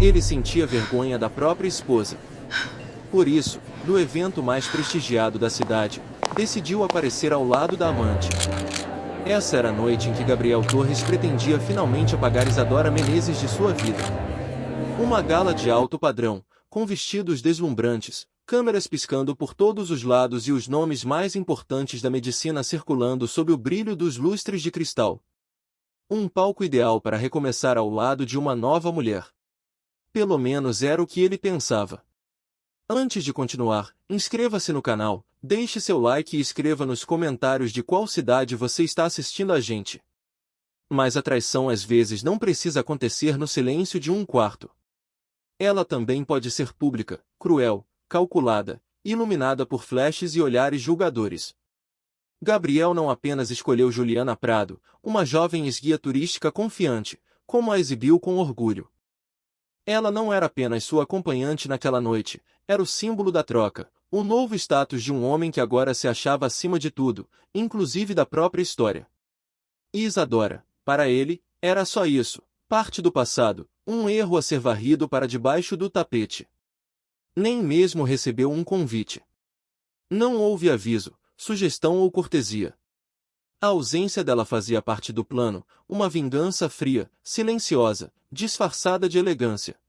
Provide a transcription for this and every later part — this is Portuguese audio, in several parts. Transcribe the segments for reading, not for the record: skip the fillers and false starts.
Ele sentia vergonha da própria esposa. Por isso, no evento mais prestigiado da cidade, decidiu aparecer ao lado da amante. Essa era a noite em que Gabriel Torres pretendia finalmente apagar Isadora Menezes de sua vida. Uma gala de alto padrão, com vestidos deslumbrantes, câmeras piscando por todos os lados e os nomes mais importantes da medicina circulando sob o brilho dos lustres de cristal. Um palco ideal para recomeçar ao lado de uma nova mulher. Pelo menos era o que ele pensava. Antes de continuar, inscreva-se no canal, deixe seu like e escreva nos comentários de qual cidade você está assistindo a gente. Mas a traição às vezes não precisa acontecer no silêncio de um quarto. Ela também pode ser pública, cruel, calculada, iluminada por flashes e olhares julgadores. Gabriel não apenas escolheu Juliana Prado, uma jovem ex-guia turística confiante, como a exibiu com orgulho. Ela não era apenas sua acompanhante naquela noite, era o símbolo da troca, o novo status de um homem que agora se achava acima de tudo, inclusive da própria história. E Isadora, para ele, era só isso, parte do passado, um erro a ser varrido para debaixo do tapete. Nem mesmo recebeu um convite. Não houve aviso, sugestão ou cortesia. A ausência dela fazia parte do plano, uma vingança fria, silenciosa, disfarçada de elegância.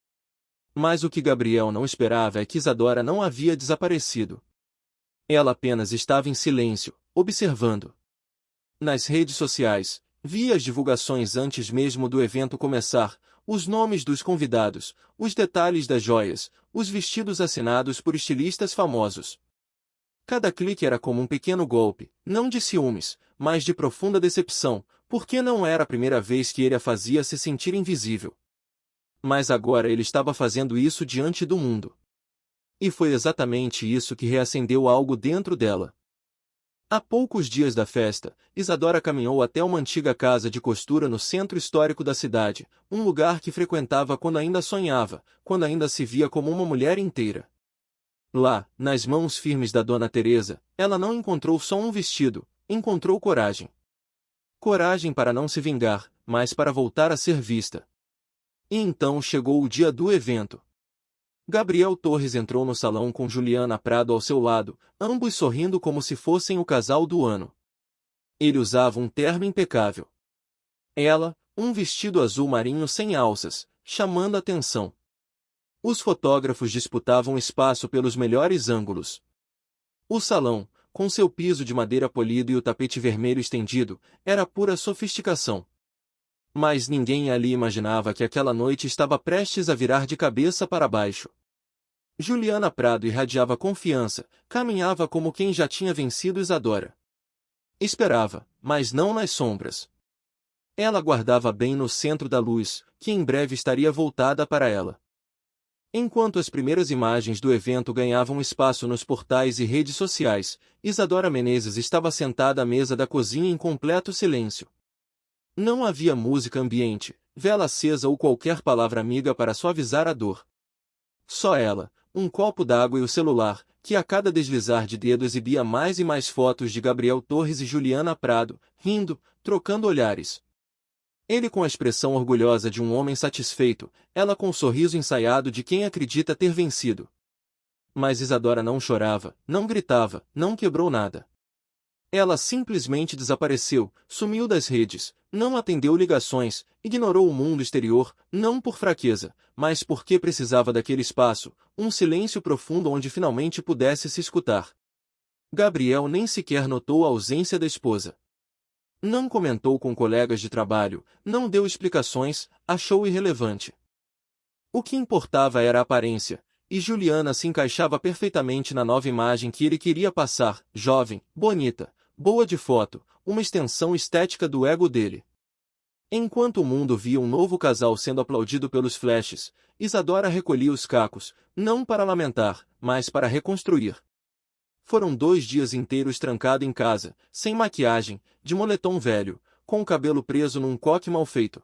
Mas o que Gabriel não esperava é que Isadora não havia desaparecido. Ela apenas estava em silêncio, observando. Nas redes sociais, via as divulgações antes mesmo do evento começar, os nomes dos convidados, os detalhes das joias, os vestidos assinados por estilistas famosos. Cada clique era como um pequeno golpe, não de ciúmes, mas de profunda decepção, porque não era a primeira vez que ele a fazia se sentir invisível. Mas agora ele estava fazendo isso diante do mundo. E foi exatamente isso que reacendeu algo dentro dela. Há poucos dias da festa, Isadora caminhou até uma antiga casa de costura no centro histórico da cidade, um lugar que frequentava quando ainda sonhava, quando ainda se via como uma mulher inteira. Lá, nas mãos firmes da Dona Teresa, ela não encontrou só um vestido, encontrou coragem. Coragem para não se vingar, mas para voltar a ser vista. E então chegou o dia do evento. Gabriel Torres entrou no salão com Juliana Prado ao seu lado, ambos sorrindo como se fossem o casal do ano. Ele usava um terno impecável. Ela, um vestido azul marinho sem alças, chamando a atenção. Os fotógrafos disputavam espaço pelos melhores ângulos. O salão, com seu piso de madeira polido e o tapete vermelho estendido, era pura sofisticação. Mas ninguém ali imaginava que aquela noite estava prestes a virar de cabeça para baixo. Juliana Prado irradiava confiança, caminhava como quem já tinha vencido Isadora. Esperava, mas não nas sombras. Ela guardava bem no centro da luz, que em breve estaria voltada para ela. Enquanto as primeiras imagens do evento ganhavam espaço nos portais e redes sociais, Isadora Menezes estava sentada à mesa da cozinha em completo silêncio. Não havia música ambiente, vela acesa ou qualquer palavra amiga para suavizar a dor. Só ela, um copo d'água e o celular, que a cada deslizar de dedo exibia mais e mais fotos de Gabriel Torres e Juliana Prado, rindo, trocando olhares. Ele com a expressão orgulhosa de um homem satisfeito, ela com o sorriso ensaiado de quem acredita ter vencido. Mas Isadora não chorava, não gritava, não quebrou nada. Ela simplesmente desapareceu, sumiu das redes, não atendeu ligações, ignorou o mundo exterior, não por fraqueza, mas porque precisava daquele espaço, um silêncio profundo onde finalmente pudesse se escutar. Gabriel nem sequer notou a ausência da esposa. Não comentou com colegas de trabalho, não deu explicações, achou irrelevante. O que importava era a aparência, e Juliana se encaixava perfeitamente na nova imagem que ele queria passar, jovem, bonita, boa de foto, uma extensão estética do ego dele. Enquanto o mundo via um novo casal sendo aplaudido pelos flashes, Isadora recolhia os cacos, não para lamentar, mas para reconstruir. Foram 2 dias inteiros trancado em casa, sem maquiagem, de moletom velho, com o cabelo preso num coque mal feito.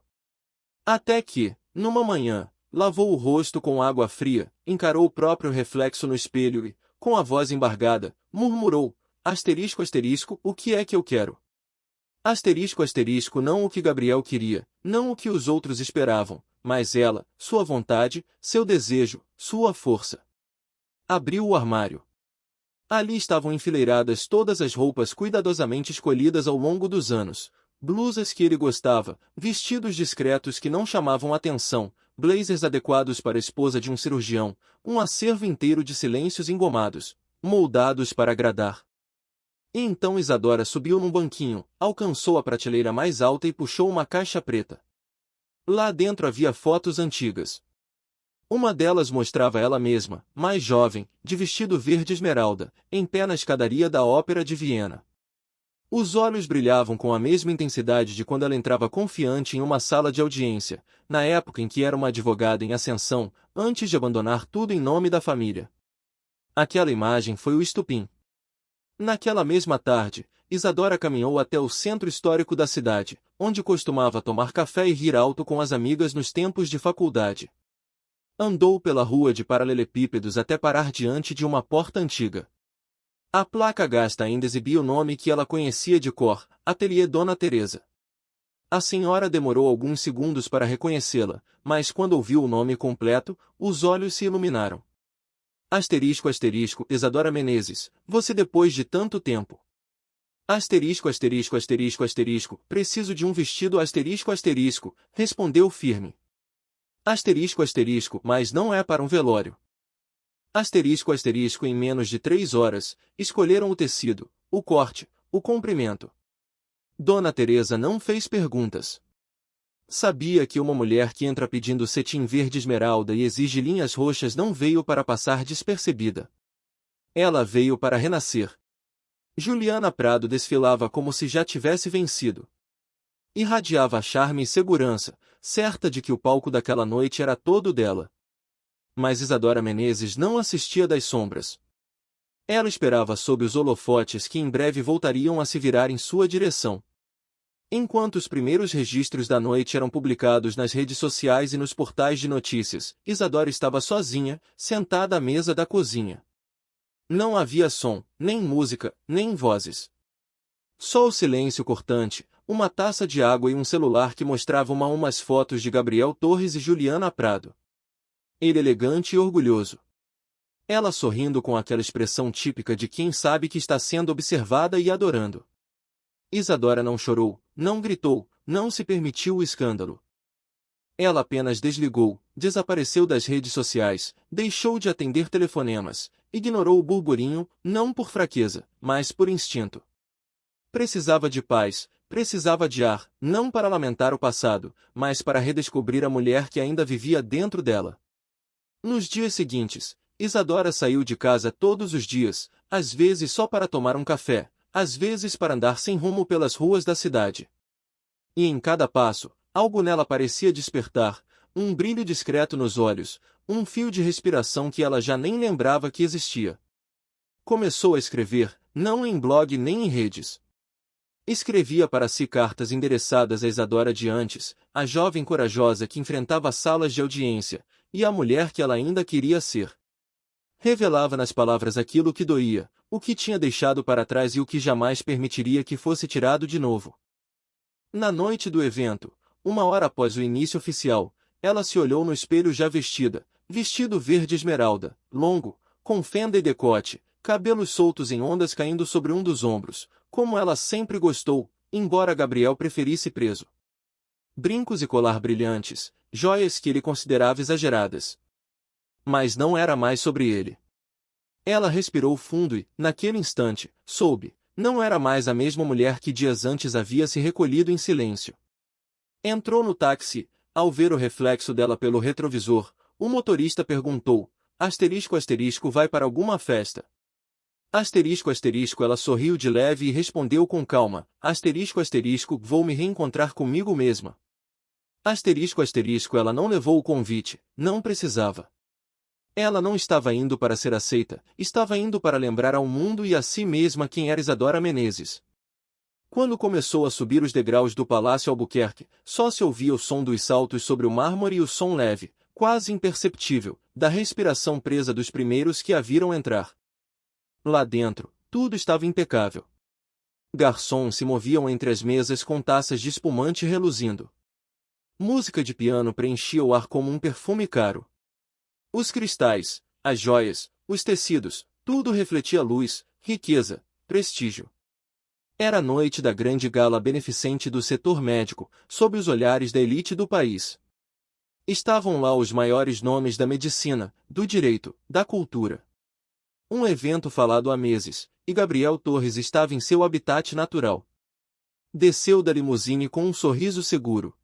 Até que, numa manhã, lavou o rosto com água fria, encarou o próprio reflexo no espelho e, com a voz embargada, murmurou, asterisco asterisco, o que é que eu quero? Asterisco asterisco não o que Gabriel queria, não o que os outros esperavam, mas ela, sua vontade, seu desejo, sua força. Abriu o armário. Ali estavam enfileiradas todas as roupas cuidadosamente escolhidas ao longo dos anos, blusas que ele gostava, vestidos discretos que não chamavam atenção, blazers adequados para a esposa de um cirurgião, um acervo inteiro de silêncios engomados, moldados para agradar. E então Isadora subiu num banquinho, alcançou a prateleira mais alta e puxou uma caixa preta. Lá dentro havia fotos antigas. Uma delas mostrava ela mesma, mais jovem, de vestido verde esmeralda, em pé na escadaria da Ópera de Viena. Os olhos brilhavam com a mesma intensidade de quando ela entrava confiante em uma sala de audiência, na época em que era uma advogada em ascensão, antes de abandonar tudo em nome da família. Aquela imagem foi o estupim. Naquela mesma tarde, Isadora caminhou até o centro histórico da cidade, onde costumava tomar café e rir alto com as amigas nos tempos de faculdade. Andou pela rua de paralelepípedos até parar diante de uma porta antiga. A placa gasta ainda exibia o nome que ela conhecia de cor, Ateliê Dona Teresa. A senhora demorou alguns segundos para reconhecê-la, mas quando ouviu o nome completo, os olhos se iluminaram. Asterisco asterisco, Isadora Menezes, você depois de tanto tempo. Asterisco asterisco asterisco asterisco, preciso de um vestido asterisco asterisco, respondeu firme. Asterisco asterisco, mas não é para um velório. Asterisco asterisco, em menos de 3 horas, escolheram o tecido, o corte, o comprimento. Dona Teresa não fez perguntas. Sabia que uma mulher que entra pedindo cetim verde esmeralda e exige linhas roxas não veio para passar despercebida. Ela veio para renascer. Juliana Prado desfilava como se já tivesse vencido. Irradiava charme e segurança, certa de que o palco daquela noite era todo dela. Mas Isadora Menezes não assistia das sombras. Ela esperava sob os holofotes que em breve voltariam a se virar em sua direção. Enquanto os primeiros registros da noite eram publicados nas redes sociais e nos portais de notícias, Isadora estava sozinha, sentada à mesa da cozinha. Não havia som, nem música, nem vozes. Só o silêncio cortante, uma taça de água e um celular que mostravam umas fotos de Gabriel Torres e Juliana Prado. Ele elegante e orgulhoso. Ela sorrindo com aquela expressão típica de quem sabe que está sendo observada e adorando. Isadora não chorou, não gritou, não se permitiu o escândalo. Ela apenas desligou, desapareceu das redes sociais, deixou de atender telefonemas, ignorou o burburinho, não por fraqueza, mas por instinto. Precisava de paz, precisava de ar, não para lamentar o passado, mas para redescobrir a mulher que ainda vivia dentro dela. Nos dias seguintes, Isadora saiu de casa todos os dias, às vezes só para tomar um café, às vezes para andar sem rumo pelas ruas da cidade. E em cada passo, algo nela parecia despertar, um brilho discreto nos olhos, um fio de respiração que ela já nem lembrava que existia. Começou a escrever, não em blog nem em redes. Escrevia para si cartas endereçadas a Isadora de antes, a jovem corajosa que enfrentava salas de audiência, e a mulher que ela ainda queria ser. Revelava nas palavras aquilo que doía, o que tinha deixado para trás e o que jamais permitiria que fosse tirado de novo. Na noite do evento, 1 hora após o início oficial, ela se olhou no espelho já vestida, vestido verde esmeralda, longo, com fenda e decote, cabelos soltos em ondas caindo sobre um dos ombros, como ela sempre gostou, embora Gabriel preferisse preso. Brincos e colar brilhantes, joias que ele considerava exageradas. Mas não era mais sobre ele. Ela respirou fundo e, naquele instante, soube, não era mais a mesma mulher que dias antes havia se recolhido em silêncio. Entrou no táxi, ao ver o reflexo dela pelo retrovisor, o motorista perguntou, asterisco asterisco vai para alguma festa? Asterisco asterisco ela sorriu de leve e respondeu com calma, asterisco asterisco vou me reencontrar comigo mesma. Asterisco asterisco ela não levou o convite, não precisava. Ela não estava indo para ser aceita, estava indo para lembrar ao mundo e a si mesma quem era Isadora Menezes. Quando começou a subir os degraus do Palácio Albuquerque, só se ouvia o som dos saltos sobre o mármore e o som leve, quase imperceptível, da respiração presa dos primeiros que a viram entrar. Lá dentro, tudo estava impecável. Garçons se moviam entre as mesas com taças de espumante reluzindo. Música de piano preenchia o ar como um perfume caro. Os cristais, as joias, os tecidos, tudo refletia luz, riqueza, prestígio. Era a noite da grande gala beneficente do setor médico, sob os olhares da elite do país. Estavam lá os maiores nomes da medicina, do direito, da cultura. Um evento falado há meses, e Gabriel Torres estava em seu habitat natural. Desceu da limusine com um sorriso seguro.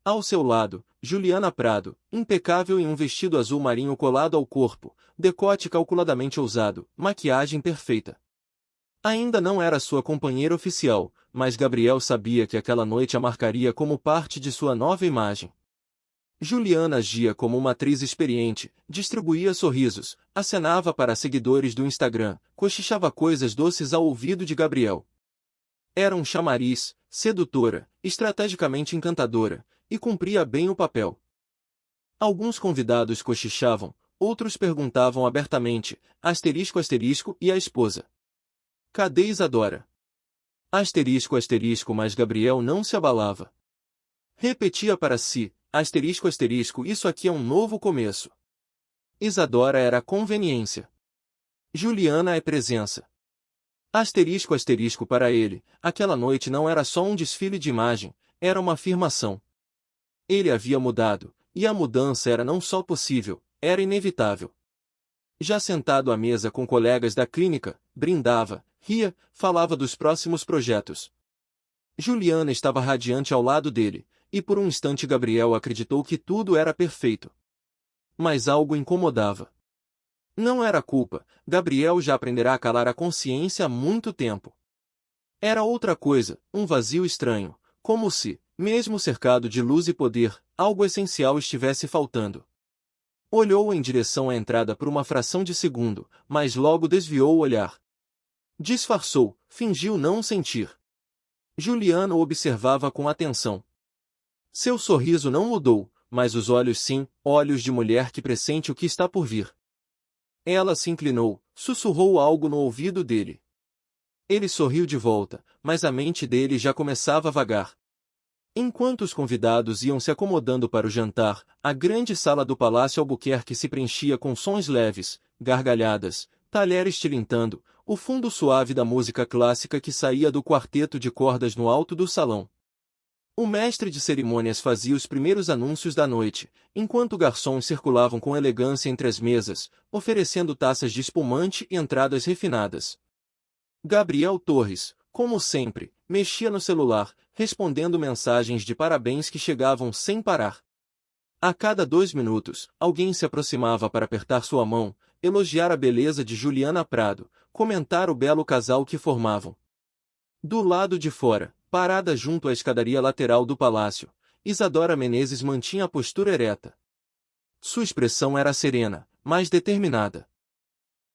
Ao seu lado, Juliana Prado, impecável em um vestido azul marinho colado ao corpo, decote calculadamente ousado, maquiagem perfeita. Ainda não era sua companheira oficial, mas Gabriel sabia que aquela noite a marcaria como parte de sua nova imagem. Juliana agia como uma atriz experiente, distribuía sorrisos, acenava para seguidores do Instagram, cochichava coisas doces ao ouvido de Gabriel. Era um chamariz, sedutora, estrategicamente encantadora, e cumpria bem o papel. Alguns convidados cochichavam, outros perguntavam abertamente, asterisco asterisco e a esposa. Cadê Isadora? Asterisco asterisco, mas Gabriel não se abalava. Repetia para si, asterisco asterisco, isso aqui é um novo começo. Isadora era conveniência. Juliana é presença. Asterisco asterisco para ele, aquela noite não era só um desfile de imagem, era uma afirmação. Ele havia mudado, e a mudança era não só possível, era inevitável. Já sentado à mesa com colegas da clínica, brindava, ria, falava dos próximos projetos. Juliana estava radiante ao lado dele, e por um instante Gabriel acreditou que tudo era perfeito. Mas algo incomodava. Não era culpa, Gabriel já aprenderá a calar a consciência há muito tempo. Era outra coisa, um vazio estranho, como se, mesmo cercado de luz e poder, algo essencial estivesse faltando. Olhou em direção à entrada por uma fração de segundo, mas logo desviou o olhar. Disfarçou, fingiu não sentir. Juliana o observava com atenção. Seu sorriso não mudou, mas os olhos sim, olhos de mulher que pressente o que está por vir. Ela se inclinou, sussurrou algo no ouvido dele. Ele sorriu de volta, mas a mente dele já começava a vagar. Enquanto os convidados iam se acomodando para o jantar, a grande sala do Palácio Albuquerque se preenchia com sons leves, gargalhadas, talheres tilintando, o fundo suave da música clássica que saía do quarteto de cordas no alto do salão. O mestre de cerimônias fazia os primeiros anúncios da noite, enquanto garçons circulavam com elegância entre as mesas, oferecendo taças de espumante e entradas refinadas. Gabriel Torres, como sempre, mexia no celular, respondendo mensagens de parabéns que chegavam sem parar. A cada 2 minutos, alguém se aproximava para apertar sua mão, elogiar a beleza de Juliana Prado, comentar o belo casal que formavam. Do lado de fora, parada junto à escadaria lateral do palácio, Isadora Menezes mantinha a postura ereta. Sua expressão era serena, mas determinada.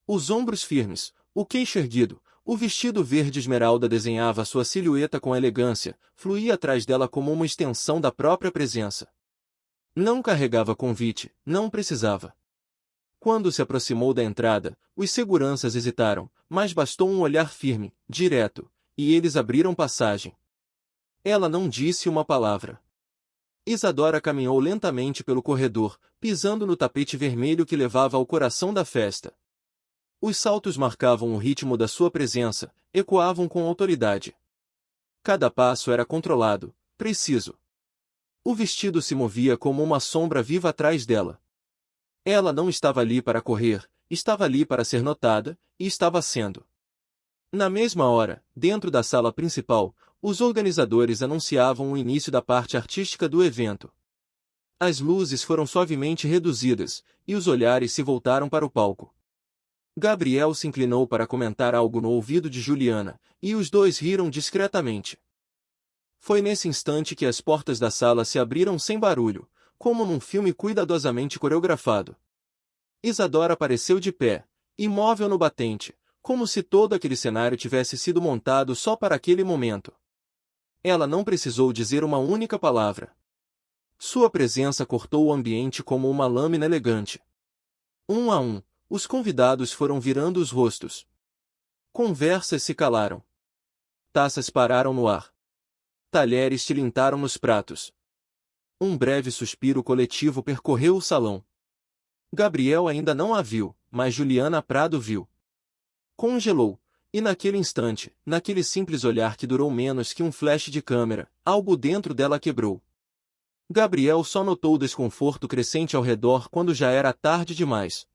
Os ombros firmes, o queixo erguido, o vestido verde esmeralda desenhava sua silhueta com elegância, fluía atrás dela como uma extensão da própria presença. Não carregava convite, não precisava. Quando se aproximou da entrada, os seguranças hesitaram, mas bastou um olhar firme, direto, e eles abriram passagem. Ela não disse uma palavra. Isadora caminhou lentamente pelo corredor, pisando no tapete vermelho que levava ao coração da festa. Os saltos marcavam o ritmo da sua presença, ecoavam com autoridade. Cada passo era controlado, preciso. O vestido se movia como uma sombra viva atrás dela. Ela não estava ali para correr, estava ali para ser notada, e estava sendo. Na mesma hora, dentro da sala principal, os organizadores anunciavam o início da parte artística do evento. As luzes foram suavemente reduzidas, e os olhares se voltaram para o palco. Gabriel se inclinou para comentar algo no ouvido de Juliana, e os dois riram discretamente. Foi nesse instante que as portas da sala se abriram sem barulho, como num filme cuidadosamente coreografado. Isadora apareceu de pé, imóvel no batente, como se todo aquele cenário tivesse sido montado só para aquele momento. Ela não precisou dizer uma única palavra. Sua presença cortou o ambiente como uma lâmina elegante. Um a um, os convidados foram virando os rostos. Conversas se calaram. Taças pararam no ar. Talheres tilintaram nos pratos. Um breve suspiro coletivo percorreu o salão. Gabriel ainda não a viu, mas Juliana Prado viu. Congelou, e naquele instante, naquele simples olhar que durou menos que um flash de câmera, algo dentro dela quebrou. Gabriel só notou o desconforto crescente ao redor quando já era tarde demais.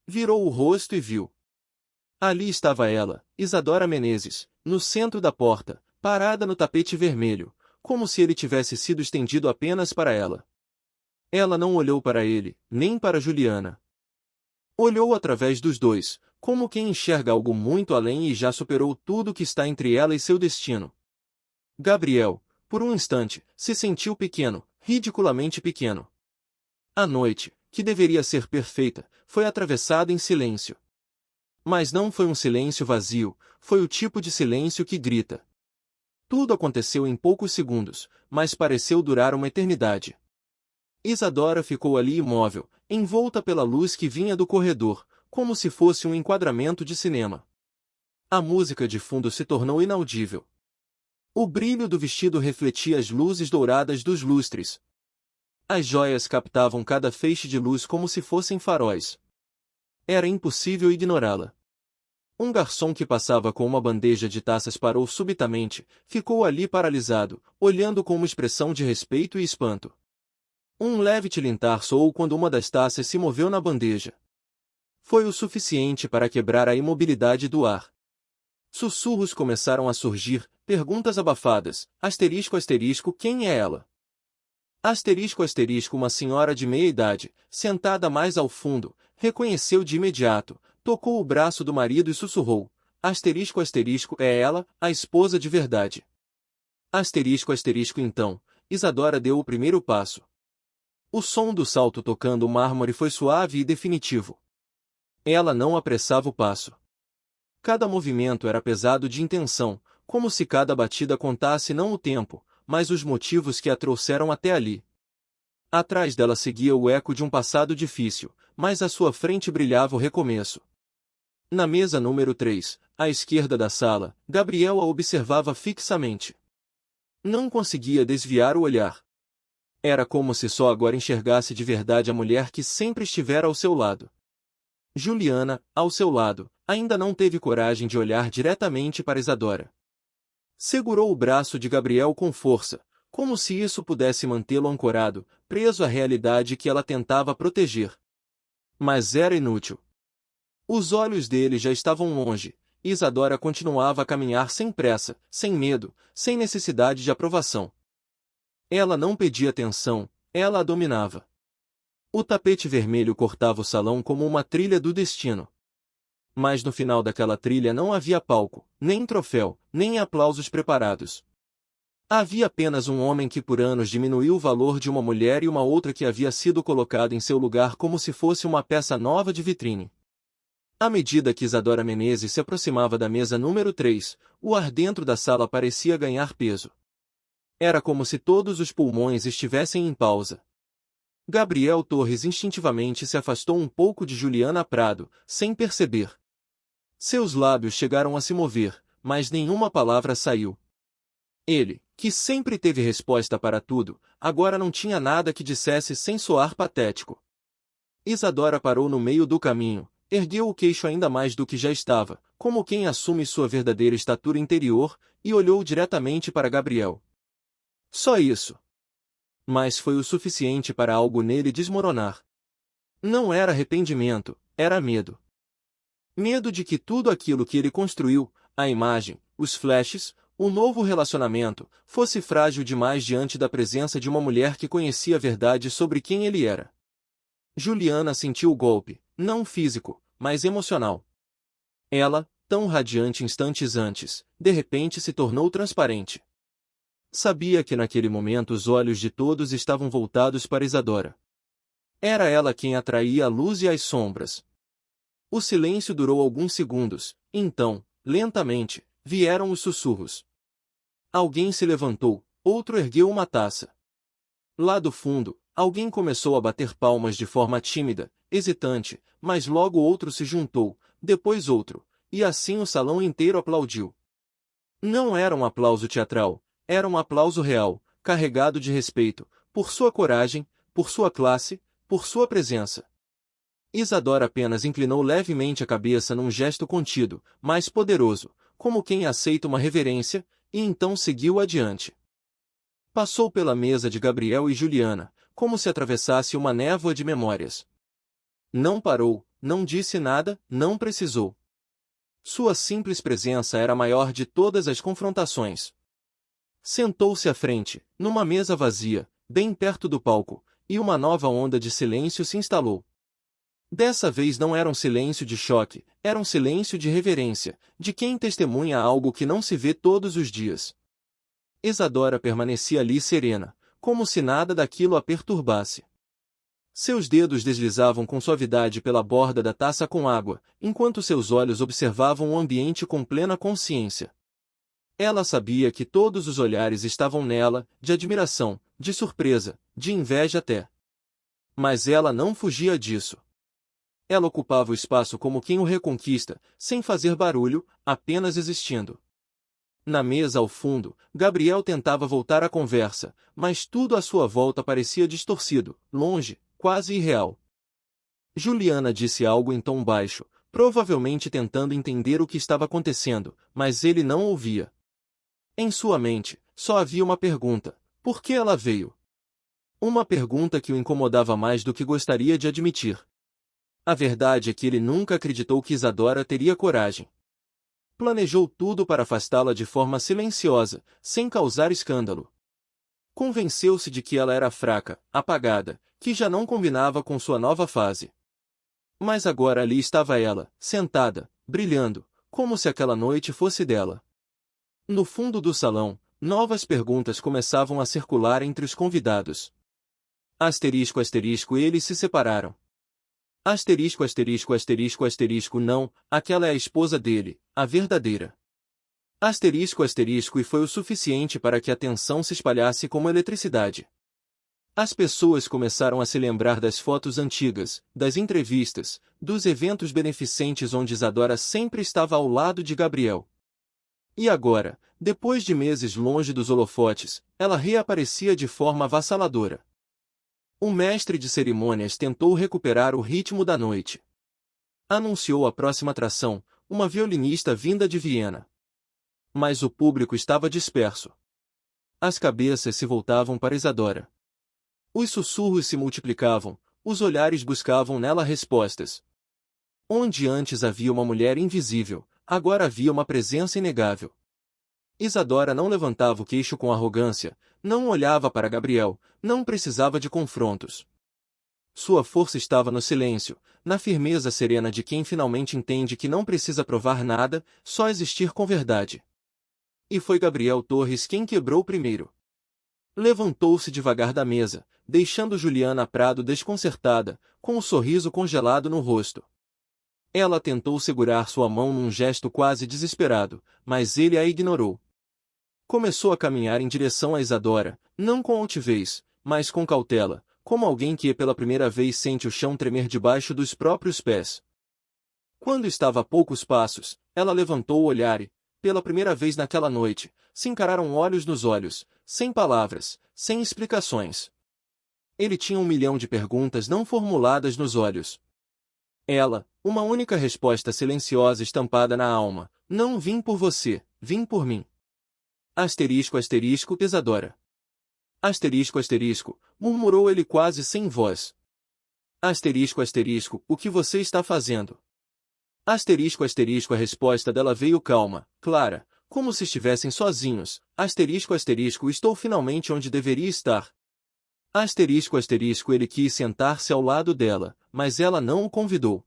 Virou o rosto e viu. Ali estava ela, Isadora Menezes, no centro da porta, parada no tapete vermelho, como se ele tivesse sido estendido apenas para ela. Ela não olhou para ele, nem para Juliana. Olhou através dos dois, como quem enxerga algo muito além e já superou tudo que está entre ela e seu destino. Gabriel, por um instante, se sentiu pequeno, ridiculamente pequeno. A noite, que deveria ser perfeita, foi atravessada em silêncio. Mas não foi um silêncio vazio, foi o tipo de silêncio que grita. Tudo aconteceu em poucos segundos, mas pareceu durar uma eternidade. Isadora ficou ali imóvel, envolta pela luz que vinha do corredor, como se fosse um enquadramento de cinema. A música de fundo se tornou inaudível. O brilho do vestido refletia as luzes douradas dos lustres. As joias captavam cada feixe de luz como se fossem faróis. Era impossível ignorá-la. Um garçom que passava com uma bandeja de taças parou subitamente, ficou ali paralisado, olhando com uma expressão de respeito e espanto. Um leve tilintar soou quando uma das taças se moveu na bandeja. Foi o suficiente para quebrar a imobilidade do ar. Sussurros começaram a surgir, perguntas abafadas, asterisco asterisco quem é ela? Asterisco asterisco uma senhora de meia idade, sentada mais ao fundo, reconheceu de imediato, tocou o braço do marido e sussurrou, asterisco asterisco é ela, a esposa de verdade. Asterisco asterisco então, Isadora deu o primeiro passo. O som do salto tocando o mármore foi suave e definitivo. Ela não apressava o passo. Cada movimento era pesado de intenção, como se cada batida contasse não o tempo, mas os motivos que a trouxeram até ali. Atrás dela seguia o eco de um passado difícil, mas à sua frente brilhava o recomeço. Na mesa número 3, à esquerda da sala, Gabriel a observava fixamente. Não conseguia desviar o olhar. Era como se só agora enxergasse de verdade a mulher que sempre estivera ao seu lado. Juliana, ao seu lado, ainda não teve coragem de olhar diretamente para Isadora. Segurou o braço de Gabriel com força, como se isso pudesse mantê-lo ancorado, preso à realidade que ela tentava proteger. Mas era inútil. Os olhos dele já estavam longe, e Isadora continuava a caminhar sem pressa, sem medo, sem necessidade de aprovação. Ela não pedia atenção, ela a dominava. O tapete vermelho cortava o salão como uma trilha do destino. Mas no final daquela trilha não havia palco, nem troféu, nem aplausos preparados. Havia apenas um homem que por anos diminuiu o valor de uma mulher e uma outra que havia sido colocada em seu lugar como se fosse uma peça nova de vitrine. À medida que Isadora Menezes se aproximava da mesa número 3, o ar dentro da sala parecia ganhar peso. Era como se todos os pulmões estivessem em pausa. Gabriel Torres instintivamente se afastou um pouco de Juliana Prado, sem perceber. Seus lábios chegaram a se mover, mas nenhuma palavra saiu. Ele, que sempre teve resposta para tudo, agora não tinha nada que dissesse sem soar patético. Isadora parou no meio do caminho, ergueu o queixo ainda mais do que já estava, como quem assume sua verdadeira estatura interior, e olhou diretamente para Gabriel. Só isso. Mas foi o suficiente para algo nele desmoronar. Não era arrependimento, era medo. Medo de que tudo aquilo que ele construiu, a imagem, os flashes, o novo relacionamento, fosse frágil demais diante da presença de uma mulher que conhecia a verdade sobre quem ele era. Juliana sentiu o golpe, não físico, mas emocional. Ela, tão radiante instantes antes, de repente se tornou transparente. Sabia que naquele momento os olhos de todos estavam voltados para Isadora. Era ela quem atraía a luz e as sombras. O silêncio durou alguns segundos, então, lentamente, vieram os sussurros. Alguém se levantou, outro ergueu uma taça. Lá do fundo, alguém começou a bater palmas de forma tímida, hesitante, mas logo outro se juntou, depois outro, e assim o salão inteiro aplaudiu. Não era um aplauso teatral, era um aplauso real, carregado de respeito, por sua coragem, por sua classe, por sua presença. Isadora apenas inclinou levemente a cabeça num gesto contido, mas poderoso, como quem aceita uma reverência, e então seguiu adiante. Passou pela mesa de Gabriel e Juliana, como se atravessasse uma névoa de memórias. Não parou, não disse nada, não precisou. Sua simples presença era a maior de todas as confrontações. Sentou-se à frente, numa mesa vazia, bem perto do palco, e uma nova onda de silêncio se instalou. Dessa vez não era um silêncio de choque, era um silêncio de reverência, de quem testemunha algo que não se vê todos os dias. Isadora permanecia ali serena, como se nada daquilo a perturbasse. Seus dedos deslizavam com suavidade pela borda da taça com água, enquanto seus olhos observavam o ambiente com plena consciência. Ela sabia que todos os olhares estavam nela, de admiração, de surpresa, de inveja até. Mas ela não fugia disso. Ela ocupava o espaço como quem o reconquista, sem fazer barulho, apenas existindo. Na mesa ao fundo, Gabriel tentava voltar a conversa, mas tudo à sua volta parecia distorcido, longe, quase irreal. Juliana disse algo em tom baixo, provavelmente tentando entender o que estava acontecendo, mas ele não ouvia. Em sua mente, só havia uma pergunta: por que ela veio? Uma pergunta que o incomodava mais do que gostaria de admitir. A verdade é que ele nunca acreditou que Isadora teria coragem. Planejou tudo para afastá-la de forma silenciosa, sem causar escândalo. Convenceu-se de que ela era fraca, apagada, que já não combinava com sua nova fase. Mas agora ali estava ela, sentada, brilhando, como se aquela noite fosse dela. No fundo do salão, novas perguntas começavam a circular entre os convidados. Asterisco, asterisco, eles se separaram. Asterisco, asterisco, asterisco, asterisco, não, aquela é a esposa dele, a verdadeira. Asterisco, asterisco, e foi o suficiente para que a tensão se espalhasse como eletricidade. As pessoas começaram a se lembrar das fotos antigas, das entrevistas, dos eventos beneficentes onde Isadora sempre estava ao lado de Gabriel. E agora, depois de meses longe dos holofotes, ela reaparecia de forma avassaladora. O mestre de cerimônias tentou recuperar o ritmo da noite. Anunciou a próxima atração, uma violinista vinda de Viena. Mas o público estava disperso. As cabeças se voltavam para Isadora. Os sussurros se multiplicavam, os olhares buscavam nela respostas. Onde antes havia uma mulher invisível, agora havia uma presença inegável. Isadora não levantava o queixo com arrogância, não olhava para Gabriel, não precisava de confrontos. Sua força estava no silêncio, na firmeza serena de quem finalmente entende que não precisa provar nada, só existir com verdade. E foi Gabriel Torres quem quebrou primeiro. Levantou-se devagar da mesa, deixando Juliana Prado desconcertada, com o sorriso congelado no rosto. Ela tentou segurar sua mão num gesto quase desesperado, mas ele a ignorou. Começou a caminhar em direção a Isadora, não com altivez, mas com cautela, como alguém que pela primeira vez sente o chão tremer debaixo dos próprios pés. Quando estava a poucos passos, ela levantou o olhar e, pela primeira vez naquela noite, se encararam olhos nos olhos, sem palavras, sem explicações. Ele tinha 1 milhão de perguntas não formuladas nos olhos. Ela, uma única resposta silenciosa estampada na alma: não vim por você, vim por mim. Asterisco, asterisco, Isadora. Asterisco, asterisco, murmurou ele quase sem voz. Asterisco, asterisco, o que você está fazendo? Asterisco, asterisco, a resposta dela veio calma, clara, como se estivessem sozinhos. Asterisco, asterisco, estou finalmente onde deveria estar. Asterisco, asterisco, ele quis sentar-se ao lado dela, mas ela não o convidou.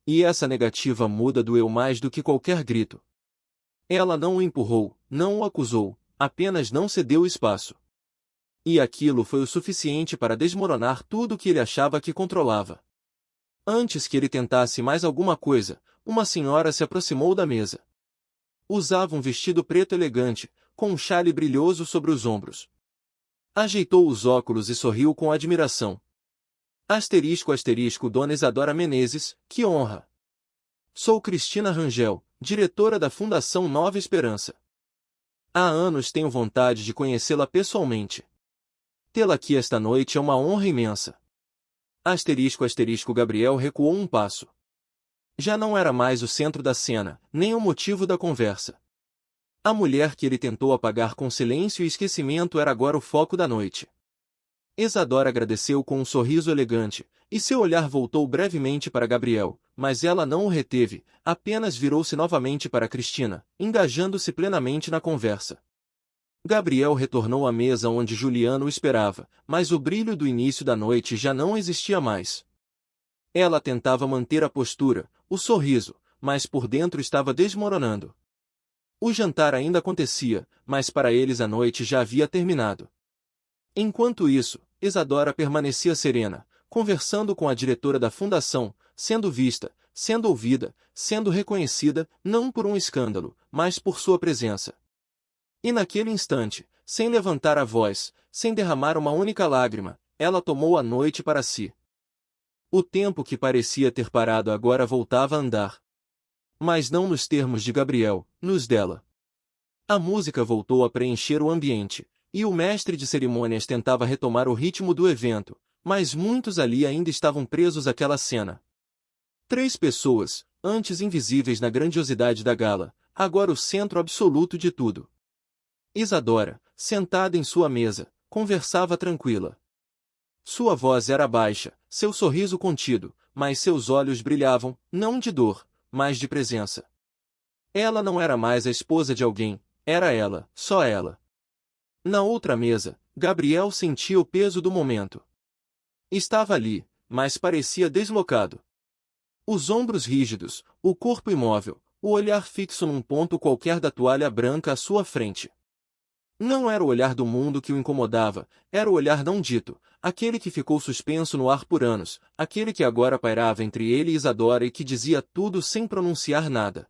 E essa negativa muda doeu mais do que qualquer grito. Ela não o empurrou, não o acusou, apenas não cedeu espaço. E aquilo foi o suficiente para desmoronar tudo o que ele achava que controlava. Antes que ele tentasse mais alguma coisa, uma senhora se aproximou da mesa. Usava um vestido preto elegante, com um chale brilhoso sobre os ombros. Ajeitou os óculos e sorriu com admiração. Asterisco, asterisco, Dona Isadora Menezes, que honra! Sou Cristina Rangel, diretora da Fundação Nova Esperança. Há anos tenho vontade de conhecê-la pessoalmente. Tê-la aqui esta noite é uma honra imensa. Gabriel recuou um passo. Já não era mais o centro da cena, nem o motivo da conversa. A mulher que ele tentou apagar com silêncio e esquecimento era agora o foco da noite. Isadora agradeceu com um sorriso elegante, e seu olhar voltou brevemente para Gabriel, mas ela não o reteve, apenas virou-se novamente para Cristina, engajando-se plenamente na conversa. Gabriel retornou à mesa onde Juliana o esperava, mas o brilho do início da noite já não existia mais. Ela tentava manter a postura, o sorriso, mas por dentro estava desmoronando. O jantar ainda acontecia, mas para eles a noite já havia terminado. Enquanto isso, Isadora permanecia serena, conversando com a diretora da fundação, sendo vista, sendo ouvida, sendo reconhecida, não por um escândalo, mas por sua presença. E naquele instante, sem levantar a voz, sem derramar uma única lágrima, ela tomou a noite para si. O tempo que parecia ter parado agora voltava a andar. Mas não nos termos de Gabriel, nos dela. A música voltou a preencher o ambiente, e o mestre de cerimônias tentava retomar o ritmo do evento, mas muitos ali ainda estavam presos àquela cena. 3 pessoas, antes invisíveis na grandiosidade da gala, agora o centro absoluto de tudo. Isadora, sentada em sua mesa, conversava tranquila. Sua voz era baixa, seu sorriso contido, mas seus olhos brilhavam, não de dor, mas de presença. Ela não era mais a esposa de alguém, era ela, só ela. Na outra mesa, Gabriel sentia o peso do momento. Estava ali, mas parecia deslocado. Os ombros rígidos, o corpo imóvel, o olhar fixo num ponto qualquer da toalha branca à sua frente. Não era o olhar do mundo que o incomodava, era o olhar não dito, aquele que ficou suspenso no ar por anos, aquele que agora pairava entre ele e Isadora e que dizia tudo sem pronunciar nada.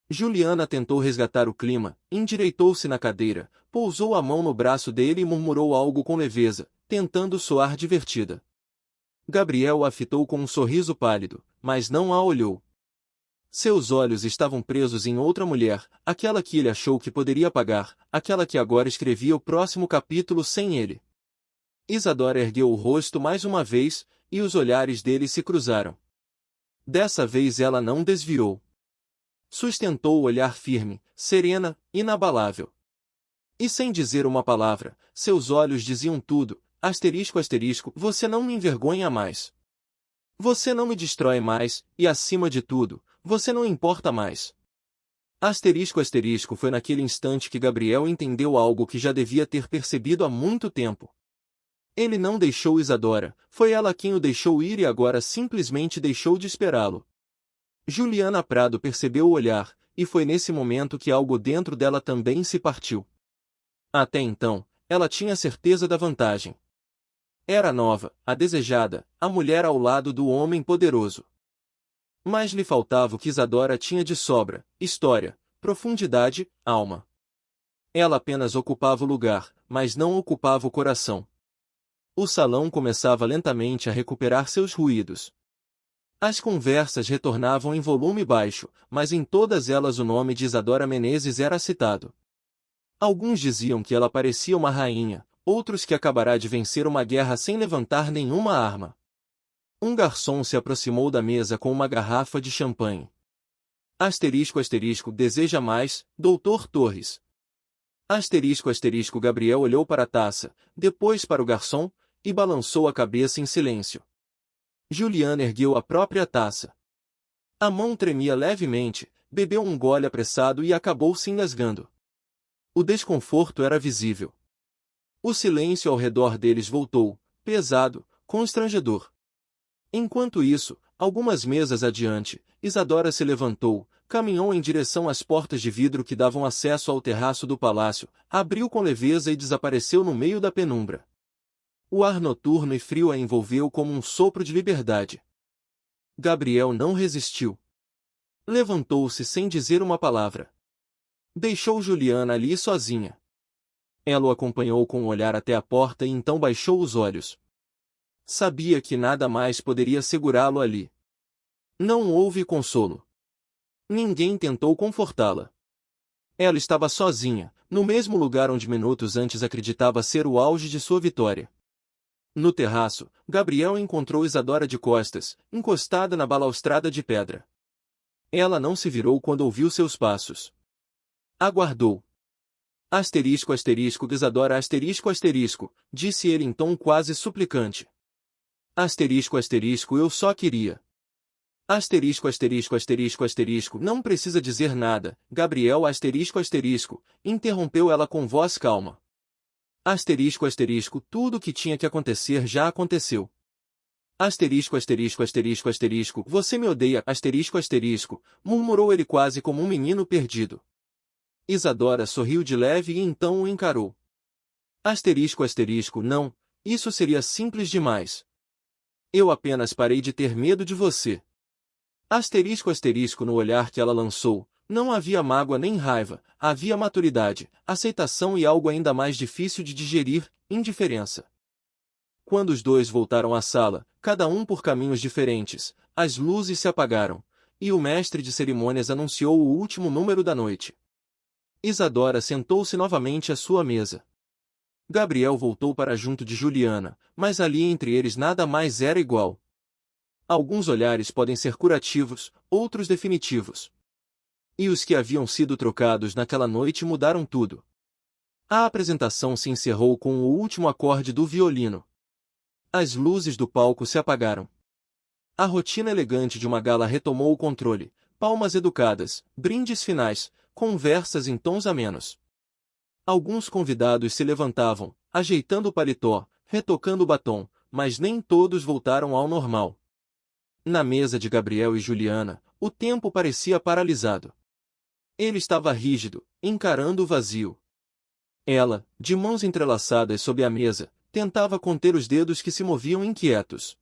Juliana tentou resgatar o clima, endireitou-se na cadeira, pousou a mão no braço dele e murmurou algo com leveza, tentando soar divertida. Gabriel a fitou com um sorriso pálido, mas não a olhou. Seus olhos estavam presos em outra mulher, aquela que ele achou que poderia pagar, aquela que agora escrevia o próximo capítulo sem ele. Isadora ergueu o rosto mais uma vez, e os olhares dele se cruzaram. Dessa vez ela não desviou. Sustentou o olhar firme, serena, inabalável. E sem dizer uma palavra, seus olhos diziam tudo, você não me envergonha mais. Você não me destrói mais, e acima de tudo, você não importa mais. Foi naquele instante que Gabriel entendeu algo que já devia ter percebido há muito tempo. Ele não deixou Isadora, foi ela quem o deixou ir e agora simplesmente deixou de esperá-lo. Juliana Prado percebeu o olhar, e foi nesse momento que algo dentro dela também se partiu. Até então, ela tinha certeza da vantagem. Era nova, a desejada, a mulher ao lado do homem poderoso. Mas lhe faltava o que Isadora tinha de sobra: história, profundidade, alma. Ela apenas ocupava o lugar, mas não ocupava o coração. O salão começava lentamente a recuperar seus ruídos. As conversas retornavam em volume baixo, mas em todas elas o nome de Isadora Menezes era citado. Alguns diziam que ela parecia uma rainha, outros que acabará de vencer uma guerra sem levantar nenhuma arma. Um garçom se aproximou da mesa com uma garrafa de champanhe. Deseja mais, Doutor Torres. Gabriel olhou para a taça, depois para o garçom, e balançou a cabeça em silêncio. Juliana ergueu a própria taça. A mão tremia levemente, bebeu um gole apressado e acabou se engasgando. O desconforto era visível. O silêncio ao redor deles voltou, pesado, constrangedor. Enquanto isso, algumas mesas adiante, Isadora se levantou, caminhou em direção às portas de vidro que davam acesso ao terraço do palácio, abriu com leveza e desapareceu no meio da penumbra. O ar noturno e frio a envolveu como um sopro de liberdade. Gabriel não resistiu. Levantou-se sem dizer uma palavra. Deixou Juliana ali sozinha. Ela o acompanhou com o olhar até a porta e então baixou os olhos. Sabia que nada mais poderia segurá-lo ali. Não houve consolo. Ninguém tentou confortá-la. Ela estava sozinha, no mesmo lugar onde minutos antes acreditava ser o auge de sua vitória. No terraço, Gabriel encontrou Isadora de costas, encostada na balaustrada de pedra. Ela não se virou quando ouviu seus passos. Aguardou. Asterisco asterisco Isadora asterisco asterisco, disse ele em tom quase suplicante. Asterisco asterisco eu só queria. Asterisco asterisco asterisco asterisco não precisa dizer nada, Gabriel asterisco asterisco, interrompeu ela com voz calma. Asterisco asterisco tudo o que tinha que acontecer já aconteceu. Asterisco asterisco asterisco asterisco você me odeia asterisco asterisco, murmurou ele quase como um menino perdido. Isadora sorriu de leve e então o encarou. Asterisco asterisco não, isso seria simples demais. Eu apenas parei de ter medo de você. Asterisco asterisco no olhar que ela lançou, não havia mágoa nem raiva, havia maturidade, aceitação e algo ainda mais difícil de digerir, indiferença. Quando os dois voltaram à sala, cada um por caminhos diferentes, as luzes se apagaram, e o mestre de cerimônias anunciou o último número da noite. Isadora sentou-se novamente à sua mesa. Gabriel voltou para junto de Juliana, mas ali entre eles nada mais era igual. Alguns olhares podem ser curativos, outros definitivos. E os que haviam sido trocados naquela noite mudaram tudo. A apresentação se encerrou com o último acorde do violino. As luzes do palco se apagaram. A rotina elegante de uma gala retomou o controle, palmas educadas, brindes finais, conversas em tons amenos. Alguns convidados se levantavam, ajeitando o paletó, retocando o batom, mas nem todos voltaram ao normal. Na mesa de Gabriel e Juliana, o tempo parecia paralisado. Ele estava rígido, encarando o vazio. Ela, de mãos entrelaçadas sob a mesa, tentava conter os dedos que se moviam inquietos.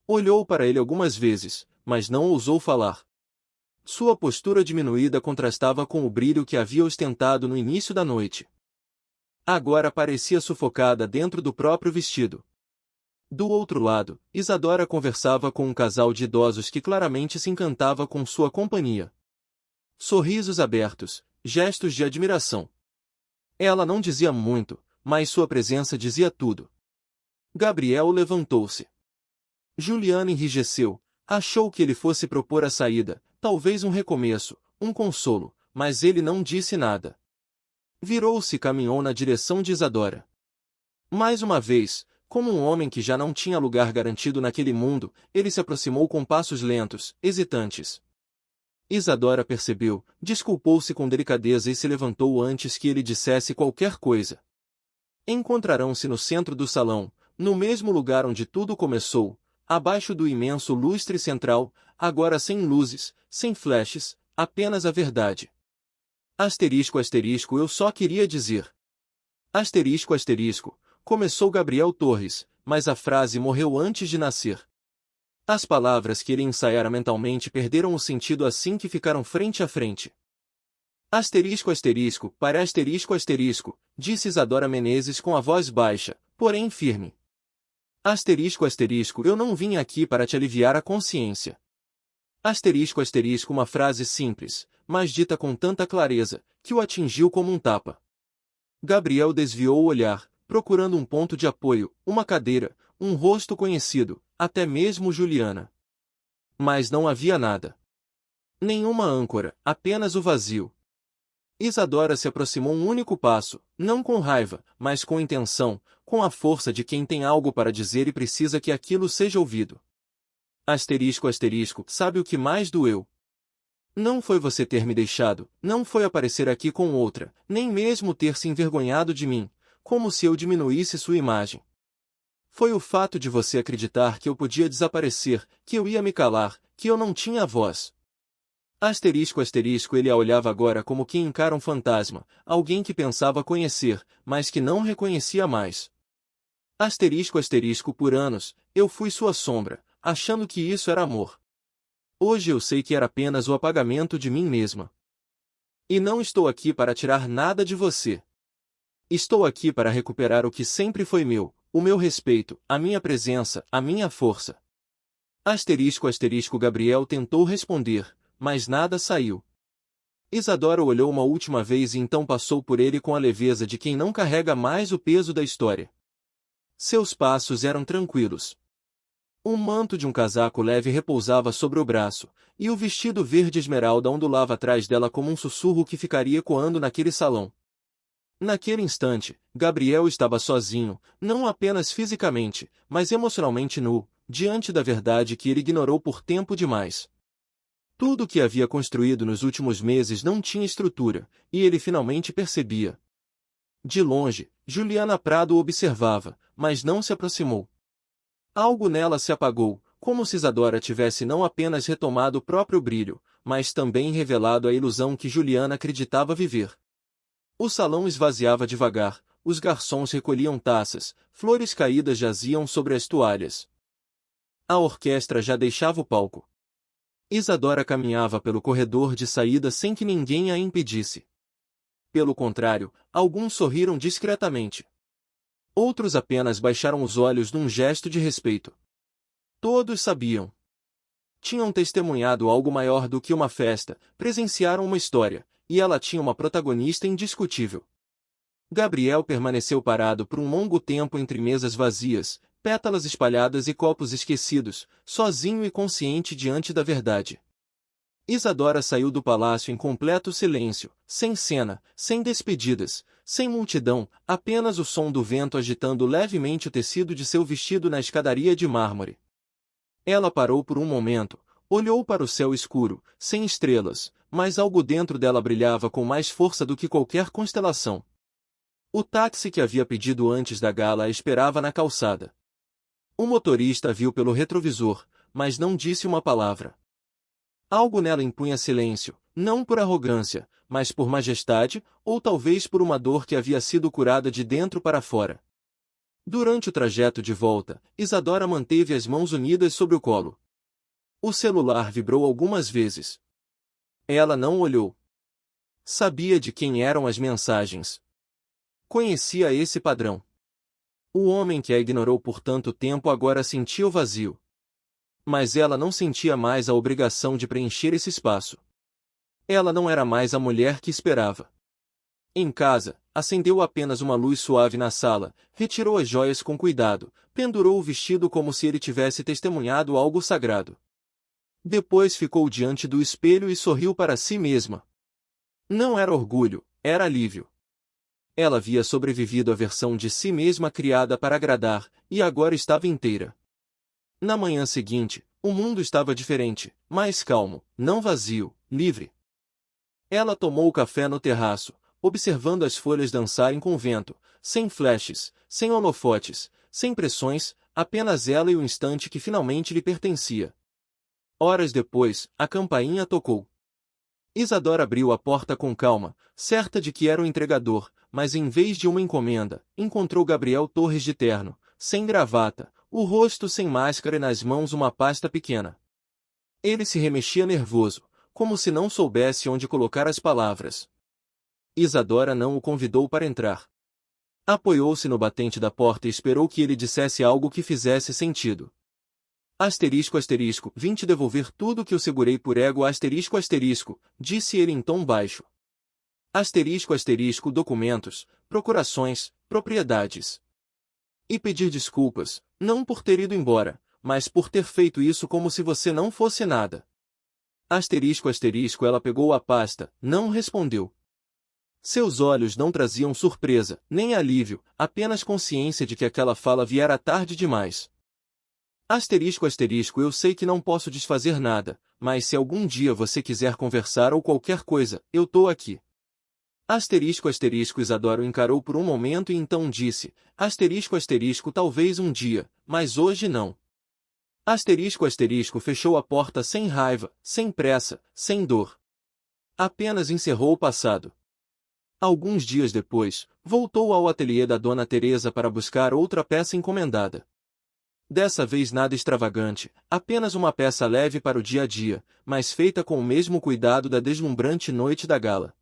Olhou para ele algumas vezes, mas não ousou falar. Sua postura diminuída contrastava com o brilho que havia ostentado no início da noite. Agora parecia sufocada dentro do próprio vestido. Do outro lado, Isadora conversava com um casal de idosos que claramente se encantava com sua companhia. Sorrisos abertos, gestos de admiração. Ela não dizia muito, mas sua presença dizia tudo. Gabriel levantou-se. Juliana enrijeceu, achou que ele fosse propor a saída, talvez um recomeço, um consolo, mas ele não disse nada. Virou-se e caminhou na direção de Isadora. Mais uma vez, como um homem que já não tinha lugar garantido naquele mundo, ele se aproximou com passos lentos, hesitantes. Isadora percebeu, desculpou-se com delicadeza e se levantou antes que ele dissesse qualquer coisa. Encontrarão-se no centro do salão, no mesmo lugar onde tudo começou, abaixo do imenso lustre central, agora sem luzes, sem flashes, apenas a verdade. Asterisco asterisco eu só queria dizer. Asterisco asterisco, começou Gabriel Torres, mas a frase morreu antes de nascer. As palavras que ele ensaiara mentalmente perderam o sentido assim que ficaram frente a frente. Asterisco asterisco, para asterisco asterisco, disse Isadora Menezes com a voz baixa, porém firme. Asterisco asterisco eu não vim aqui para te aliviar a consciência. Asterisco asterisco uma frase simples, mas dita com tanta clareza, que o atingiu como um tapa. Gabriel desviou o olhar, procurando um ponto de apoio, uma cadeira, um rosto conhecido, até mesmo Juliana. Mas não havia nada. Nenhuma âncora, apenas o vazio. Isadora se aproximou um único passo, não com raiva, mas com intenção, com a força de quem tem algo para dizer e precisa que aquilo seja ouvido. Asterisco asterisco, sabe o que mais doeu? Não foi você ter me deixado, não foi aparecer aqui com outra, nem mesmo ter se envergonhado de mim, como se eu diminuísse sua imagem. Foi o fato de você acreditar que eu podia desaparecer, que eu ia me calar, que eu não tinha voz. Asterisco asterisco ele a olhava agora como quem encara um fantasma, alguém que pensava conhecer, mas que não reconhecia mais. Asterisco asterisco por anos, eu fui sua sombra, achando que isso era amor. Hoje eu sei que era apenas o apagamento de mim mesma. E não estou aqui para tirar nada de você. Estou aqui para recuperar o que sempre foi meu, o meu respeito, a minha presença, a minha força. Asterisco asterisco Gabriel tentou responder, mas nada saiu. Isadora olhou uma última vez e então passou por ele com a leveza de quem não carrega mais o peso da história. Seus passos eram tranquilos. Um manto de um casaco leve repousava sobre o braço, e o vestido verde esmeralda ondulava atrás dela como um sussurro que ficaria ecoando naquele salão. Naquele instante, Gabriel estava sozinho, não apenas fisicamente, mas emocionalmente nu, diante da verdade que ele ignorou por tempo demais. Tudo o que havia construído nos últimos meses não tinha estrutura, e ele finalmente percebia. De longe, Juliana Prado o observava, mas não se aproximou. Algo nela se apagou, como se Isadora tivesse não apenas retomado o próprio brilho, mas também revelado a ilusão que Juliana acreditava viver. O salão esvaziava devagar, os garçons recolhiam taças, flores caídas jaziam sobre as toalhas. A orquestra já deixava o palco. Isadora caminhava pelo corredor de saída sem que ninguém a impedisse. Pelo contrário, alguns sorriram discretamente. Outros apenas baixaram os olhos num gesto de respeito. Todos sabiam. Tinham testemunhado algo maior do que uma festa, presenciaram uma história, e ela tinha uma protagonista indiscutível. Gabriel permaneceu parado por um longo tempo entre mesas vazias, pétalas espalhadas e copos esquecidos, sozinho e consciente diante da verdade. Isadora saiu do palácio em completo silêncio, sem cena, sem despedidas, sem multidão, apenas o som do vento agitando levemente o tecido de seu vestido na escadaria de mármore. Ela parou por um momento, olhou para o céu escuro, sem estrelas, mas algo dentro dela brilhava com mais força do que qualquer constelação. O táxi que havia pedido antes da gala a esperava na calçada. O motorista a viu pelo retrovisor, mas não disse uma palavra. Algo nela impunha silêncio, não por arrogância, mas por majestade, ou talvez por uma dor que havia sido curada de dentro para fora. Durante o trajeto de volta, Isadora manteve as mãos unidas sobre o colo. O celular vibrou algumas vezes. Ela não olhou. Sabia de quem eram as mensagens. Conhecia esse padrão. O homem que a ignorou por tanto tempo agora sentia o vazio. Mas ela não sentia mais a obrigação de preencher esse espaço. Ela não era mais a mulher que esperava. Em casa, acendeu apenas uma luz suave na sala, retirou as joias com cuidado, pendurou o vestido como se ele tivesse testemunhado algo sagrado. Depois ficou diante do espelho e sorriu para si mesma. Não era orgulho, era alívio. Ela havia sobrevivido à versão de si mesma criada para agradar, e agora estava inteira. Na manhã seguinte, o mundo estava diferente, mais calmo, não vazio, livre. Ela tomou o café no terraço, observando as folhas dançarem com o vento, sem flashes, sem holofotes, sem pressões, apenas ela e o instante que finalmente lhe pertencia. Horas depois, a campainha tocou. Isadora abriu a porta com calma, certa de que era o entregador, mas em vez de uma encomenda, encontrou Gabriel Torres de terno, sem gravata, o rosto sem máscara e nas mãos uma pasta pequena. Ele se remexia nervoso, como se não soubesse onde colocar as palavras. Isadora não o convidou para entrar. Apoiou-se no batente da porta e esperou que ele dissesse algo que fizesse sentido. Vim te devolver tudo que eu segurei por ego disse ele em tom baixo. Documentos, procurações, propriedades. E pedir desculpas, não por ter ido embora, mas por ter feito isso como se você não fosse nada. Ela pegou a pasta, não respondeu. Seus olhos não traziam surpresa, nem alívio, apenas consciência de que aquela fala viera tarde demais. Eu sei que não posso desfazer nada, mas se algum dia você quiser conversar ou qualquer coisa, eu tô aqui. Isadora o encarou por um momento e então disse, talvez um dia, mas hoje não. Fechou a porta sem raiva, sem pressa, sem dor. Apenas encerrou o passado. Alguns dias depois, voltou ao ateliê da Dona Teresa para buscar outra peça encomendada. Dessa vez nada extravagante, apenas uma peça leve para o dia a dia, mas feita com o mesmo cuidado da deslumbrante noite da gala.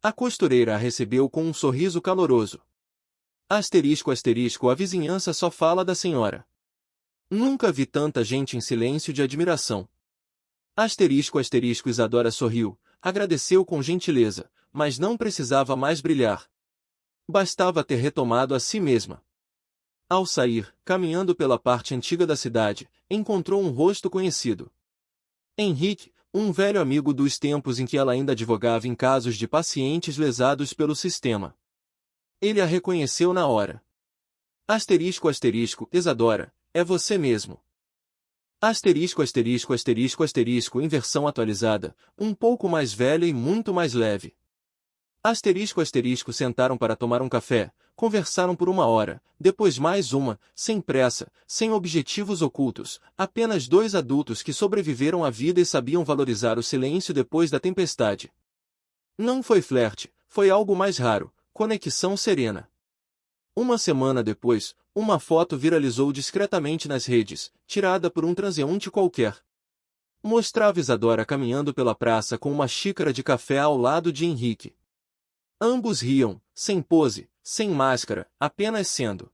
A costureira a recebeu com um sorriso caloroso. A vizinhança só fala da senhora. Nunca vi tanta gente em silêncio de admiração. Isadora sorriu, agradeceu com gentileza, mas não precisava mais brilhar. Bastava ter retomado a si mesma. Ao sair, caminhando pela parte antiga da cidade, encontrou um rosto conhecido. Henrique, um velho amigo dos tempos em que ela ainda advogava em casos de pacientes lesados pelo sistema. Ele a reconheceu na hora. Asterisco asterisco, Isadora, é você mesmo. Asterisco asterisco asterisco asterisco em versão atualizada, um pouco mais velha e muito mais leve. Asterisco asterisco sentaram para tomar um café, conversaram por 1 hora, depois mais uma, sem pressa, sem objetivos ocultos, apenas dois adultos que sobreviveram à vida e sabiam valorizar o silêncio depois da tempestade. Não foi flerte, foi algo mais raro, conexão serena. 1 semana depois, uma foto viralizou discretamente nas redes, tirada por um transeunte qualquer. Mostrava Isadora caminhando pela praça com uma xícara de café ao lado de Henrique. Ambos riam, sem pose, sem máscara, apenas sendo.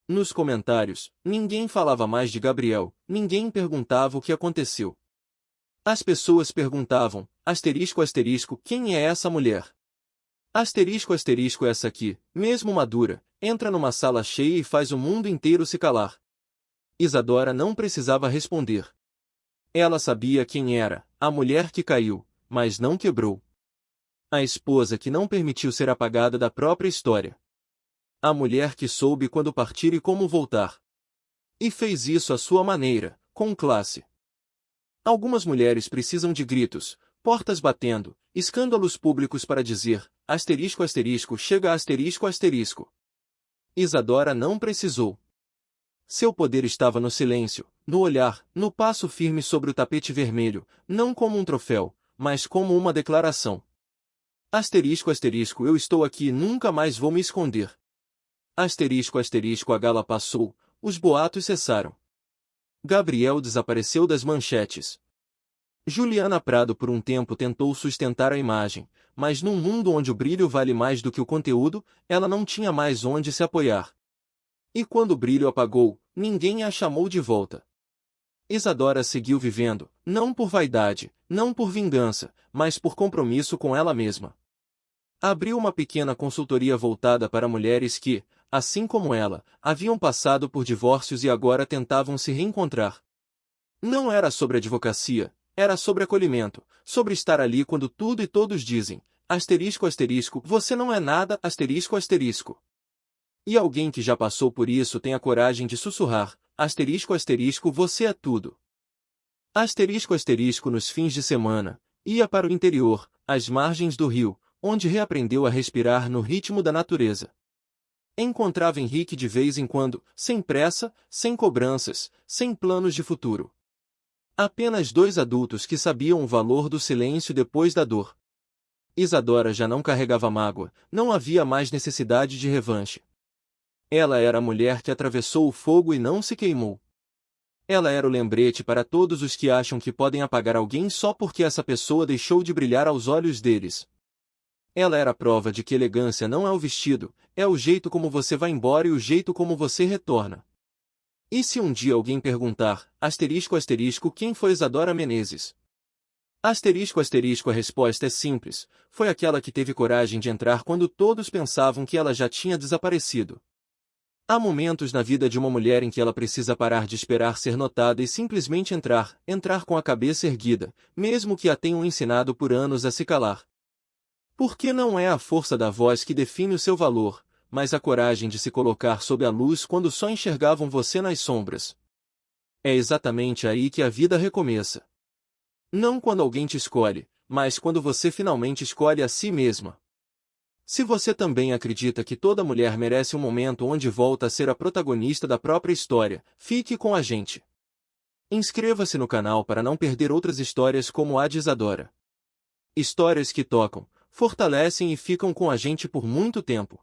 Nos comentários, ninguém falava mais de Gabriel, ninguém perguntava o que aconteceu. As pessoas perguntavam, asterisco asterisco, quem é essa mulher? Asterisco asterisco essa aqui, mesmo madura, entra numa sala cheia e faz o mundo inteiro se calar. Isadora não precisava responder. Ela sabia quem era, a mulher que caiu, mas não quebrou. A esposa que não permitiu ser apagada da própria história. A mulher que soube quando partir e como voltar. E fez isso à sua maneira, com classe. Algumas mulheres precisam de gritos, portas batendo, escândalos públicos para dizer, asterisco asterisco chega asterisco asterisco. Isadora não precisou. Seu poder estava no silêncio, no olhar, no passo firme sobre o tapete vermelho, não como um troféu, mas como uma declaração. Asterisco asterisco eu estou aqui e nunca mais vou me esconder. Asterisco asterisco a gala passou, os boatos cessaram. Gabriel desapareceu das manchetes. Juliana Prado por um tempo tentou sustentar a imagem, mas num mundo onde o brilho vale mais do que o conteúdo, ela não tinha mais onde se apoiar. E quando o brilho apagou, ninguém a chamou de volta. Isadora seguiu vivendo, não por vaidade, não por vingança, mas por compromisso com ela mesma. Abriu uma pequena consultoria voltada para mulheres que, assim como ela, haviam passado por divórcios e agora tentavam se reencontrar. Não era sobre advocacia, era sobre acolhimento, sobre estar ali quando tudo e todos dizem, asterisco asterisco, você não é nada, asterisco asterisco. E alguém que já passou por isso tem a coragem de sussurrar, asterisco asterisco, você é tudo. Asterisco asterisco nos fins de semana, ia para o interior, às margens do rio, onde reaprendeu a respirar no ritmo da natureza. Encontrava Henrique de vez em quando, sem pressa, sem cobranças, sem planos de futuro. Apenas dois adultos que sabiam o valor do silêncio depois da dor. Isadora já não carregava mágoa, não havia mais necessidade de revanche. Ela era a mulher que atravessou o fogo e não se queimou. Ela era o lembrete para todos os que acham que podem apagar alguém só porque essa pessoa deixou de brilhar aos olhos deles. Ela era a prova de que elegância não é o vestido, é o jeito como você vai embora e o jeito como você retorna. E se um dia alguém perguntar, asterisco asterisco, quem foi Isadora Menezes? Asterisco asterisco a resposta é simples, foi aquela que teve coragem de entrar quando todos pensavam que ela já tinha desaparecido. Há momentos na vida de uma mulher em que ela precisa parar de esperar ser notada e simplesmente entrar com a cabeça erguida, mesmo que a tenham ensinado por anos a se calar. Porque não é a força da voz que define o seu valor, mas a coragem de se colocar sob a luz quando só enxergavam você nas sombras. É exatamente aí que a vida recomeça. Não quando alguém te escolhe, mas quando você finalmente escolhe a si mesma. Se você também acredita que toda mulher merece um momento onde volta a ser a protagonista da própria história, fique com a gente. Inscreva-se no canal para não perder outras histórias como a de Isadora. Histórias que tocam, fortalecem e ficam com a gente por muito tempo.